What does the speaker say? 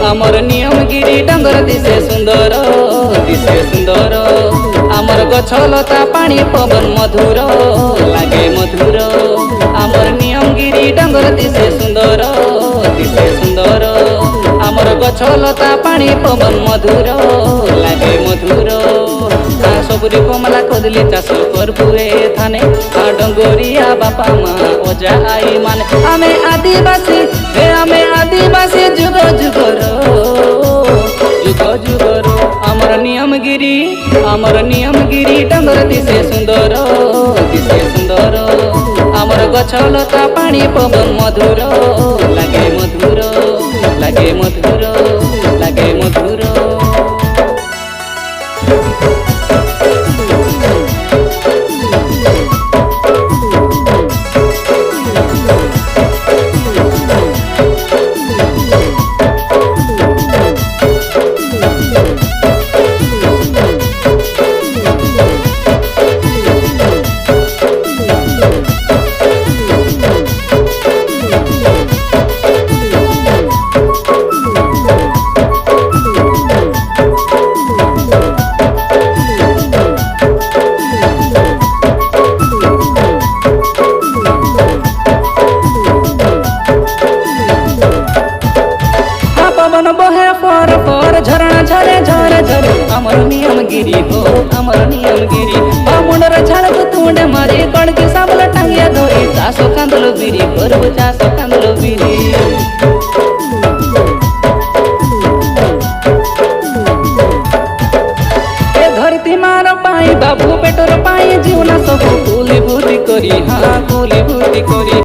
आमर नियमगिरी डंगर दिसे सुंदर आमर गछलता पानी पवन मधुर लागे मधुर। आमर नियमगिरी डंगर दिसे सुंदर आमर गछलता पानी पवन मधुर लागे मधुर। सबुरी कमला कदली चाष करबुए थाने डंगरिया बापा माँ ओजा आई माने आमे आदिवासी जुग जुगर आमर नियमगिरी डंगर दिसे सुंदर आमर गछलता पानी पवन मधुर लागे मधुर लागे मधुर लागे मधुर। झरणा झरे झरे झरे अमर नियमगिरी हो अमर नियमगिरी मुंडर झाड़ तुंड मारे कण के साबल टांगिया धोरी चासो कांदलो बिरी करबो चासो कांदलो बिरी। ए धरती मार पाई बाबू पेटर पाई जीवना सब कुली भूति करी हाँ कुली भूति